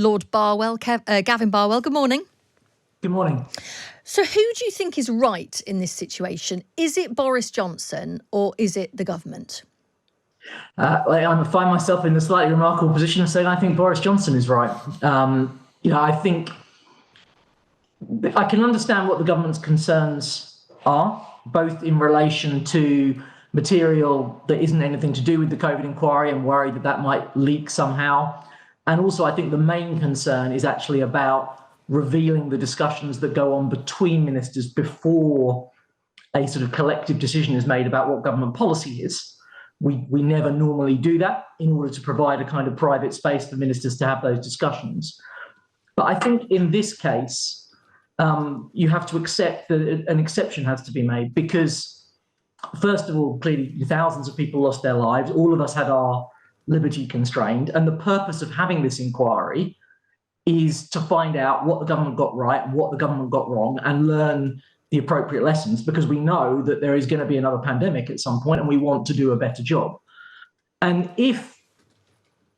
Lord Barwell, Gavin Barwell. Good morning. Good morning. So who do you think is right in this situation? Is it Boris Johnson or is it the government? I find myself in the slightly remarkable position of saying I think Boris Johnson is right. I think I can understand what the government's concerns are, both in relation to material that isn't anything to do with the COVID inquiry and worry that that might leak somehow. And also, I think the main concern is actually about revealing the discussions that go on between ministers before a sort of collective decision is made about what government policy is. We never normally do that in order to provide a kind of private space for ministers to have those discussions. But I think in this case, you have to accept that an exception has to be made because, first of all, clearly thousands of people lost their lives. All of us had our liberty constrained. And the purpose of having this inquiry is to find out what the government got right and what the government got wrong and learn the appropriate lessons, because we know that there is going to be another pandemic at some point and we want to do a better job. And if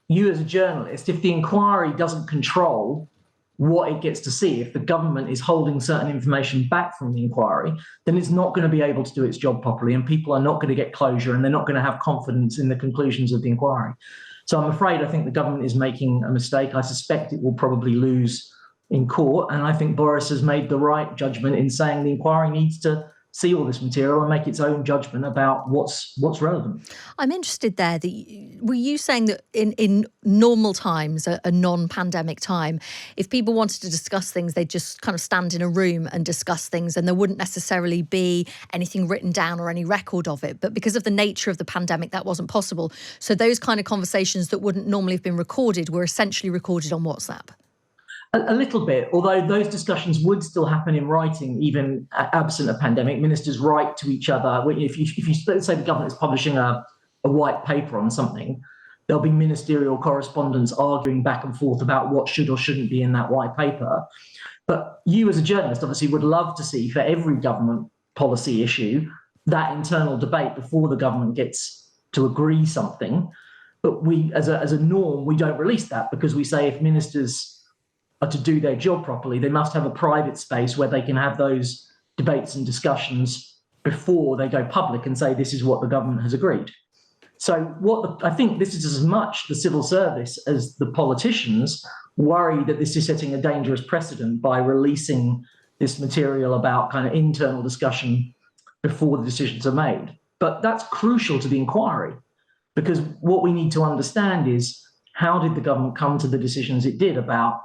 you as a journalist, if the inquiry doesn't control what it gets to see, if the government is holding certain information back from the inquiry, then it's not going to be able to do its job properly and people are not going to get closure and they're not going to have confidence in the conclusions of the inquiry. So I'm afraid I think the government is making a mistake. I suspect it will probably lose in court. And I think Boris has made the right judgment in saying the inquiry needs to see all this material and make its own judgment about what's relevant. I'm interested there. Were you saying that in normal times, a non-pandemic time, if people wanted to discuss things, they'd just kind of stand in a room and discuss things and there wouldn't necessarily be anything written down or any record of it? But because of the nature of the pandemic, that wasn't possible. So those kind of conversations that wouldn't normally have been recorded were essentially recorded on WhatsApp? A little bit, although those discussions would still happen in writing, even absent a pandemic. Ministers write to each other. If you say the government is publishing a white paper on something, there'll be ministerial correspondence arguing back and forth about what should or shouldn't be in that white paper. But you as a journalist obviously would love to see for every government policy issue that internal debate before the government gets to agree something. But we, as a norm, we don't release that because we say if ministers are to do their job properly, they must have a private space where they can have those debates and discussions before they go public and say this is what the government has agreed. So I think this is as much the civil service as the politicians worry that this is setting a dangerous precedent by releasing this material about kind of internal discussion before the decisions are made. But that's crucial to the inquiry because what we need to understand is how did the government come to the decisions it did about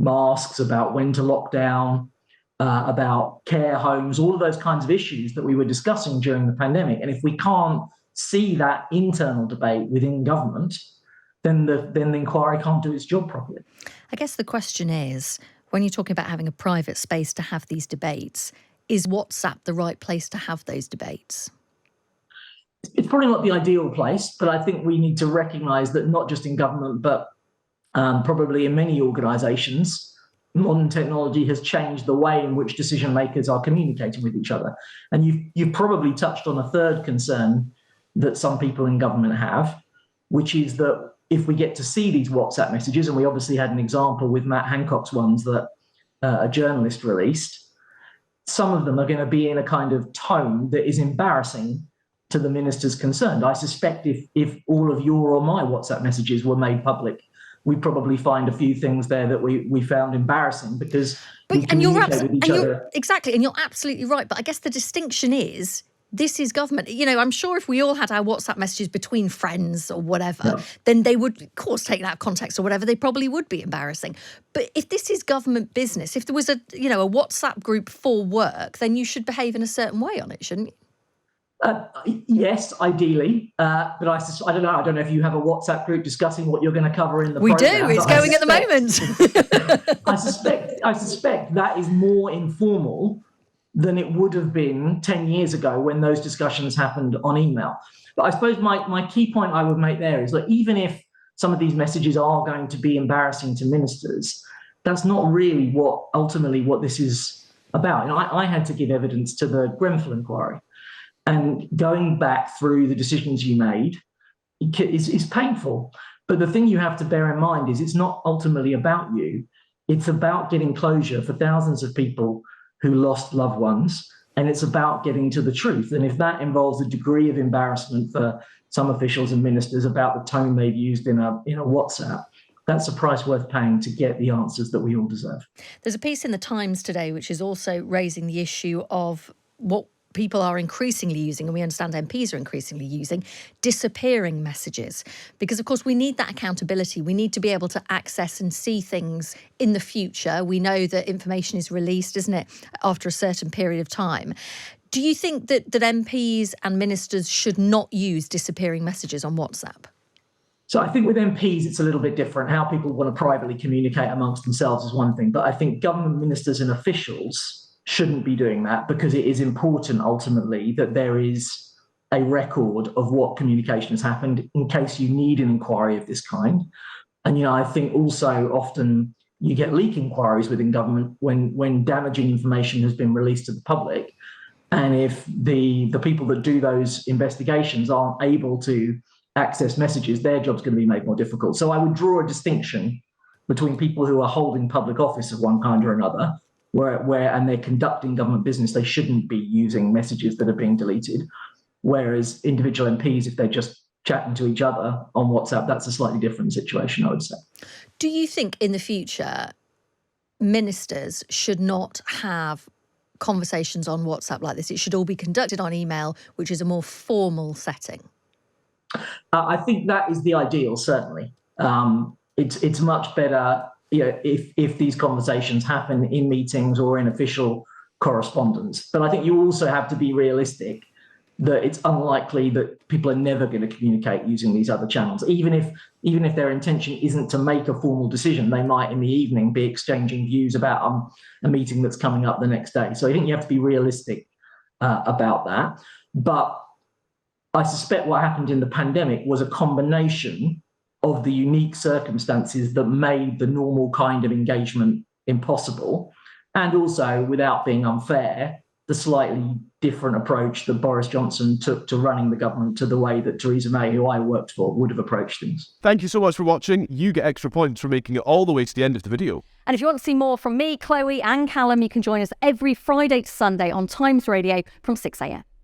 masks, about when to lock down, about care homes, all of those kinds of issues that we were discussing during the pandemic. And if we can't see that internal debate within government, then the inquiry can't do its job properly. I guess the question is, when you're talking about having a private space to have these debates, is WhatsApp the right place to have those debates? It's probably not the ideal place, but I think we need to recognise that not just in government, but probably in many organisations, modern technology has changed the way in which decision makers are communicating with each other. And you've probably touched on a third concern that some people in government have, which is that if we get to see these WhatsApp messages, and we obviously had an example with Matt Hancock's ones that a journalist released, some of them are going to be in a kind of tone that is embarrassing to the ministers concerned. I suspect if all of your or my WhatsApp messages were made public, we'd probably find a few things there that we found embarrassing because we communicate with each other. Exactly, and you're absolutely right. But I guess the distinction is this is government. You know, I'm sure if we all had our WhatsApp messages between friends or whatever, then they would, of course, take that out of context or whatever. They probably would be embarrassing. But if this is government business, if there was a WhatsApp group for work, then you should behave in a certain way on it, shouldn't you? Yes, ideally, but I don't know. I don't know if you have a WhatsApp group discussing what you're going to cover in the We program. do. It's going at the moment. I suspect that is more informal than it would have been 10 years ago when those discussions happened on email. But I suppose my key point I would make there is that even if some of these messages are going to be embarrassing to ministers, that's not really ultimately what this is about. You know, I had to give evidence to the Grenfell inquiry. And going back through the decisions you made is painful But the thing you have to bear in mind is it's not ultimately about you. It's about getting closure for thousands of people who lost loved ones. And it's about getting to the truth. And if that involves a degree of embarrassment for some officials and ministers about the tone they've used in a WhatsApp, that's a price worth paying to get the answers that we all deserve. There's a piece in the Times today which is also raising the issue of what people are increasingly using, and we understand MPs are increasingly using, disappearing messages. Because, of course, we need that accountability. We need to be able to access and see things in the future. We know that information is released, isn't it, after a certain period of time. Do you think that MPs and ministers should not use disappearing messages on WhatsApp? So I think with MPs, it's a little bit different. How people want to privately communicate amongst themselves is one thing. But I think government ministers and officials shouldn't be doing that, because it is important ultimately that there is a record of what communication has happened in case you need an inquiry of this kind. And, I think also often you get leak inquiries within government when damaging information has been released to the public. And if the people that do those investigations aren't able to access messages, their job's going to be made more difficult. So I would draw a distinction between people who are holding public office of one kind or another, and they're conducting government business. They shouldn't be using messages that are being deleted. Whereas individual MPs, if they're just chatting to each other on WhatsApp, that's a slightly different situation, I would say. Do you think in the future ministers should not have conversations on WhatsApp like this? It should all be conducted on email, which is a more formal setting. I think that is the ideal, certainly. It's much better if these conversations happen in meetings or in official correspondence. But I think you also have to be realistic that it's unlikely that people are never going to communicate using these other channels. Even if their intention isn't to make a formal decision, they might in the evening be exchanging views about a meeting that's coming up the next day. So I think you have to be realistic about that. But I suspect what happened in the pandemic was a combination of the unique circumstances that made the normal kind of engagement impossible, and also, without being unfair, the slightly different approach that Boris Johnson took to running the government to the way that Theresa May, who I worked for, would have approached things. Thank you so much for watching. You get extra points for making it all the way to the end of the video. And if you want to see more from me, Chloe and Callum, you can join us every Friday to Sunday on Times Radio from 6 a.m.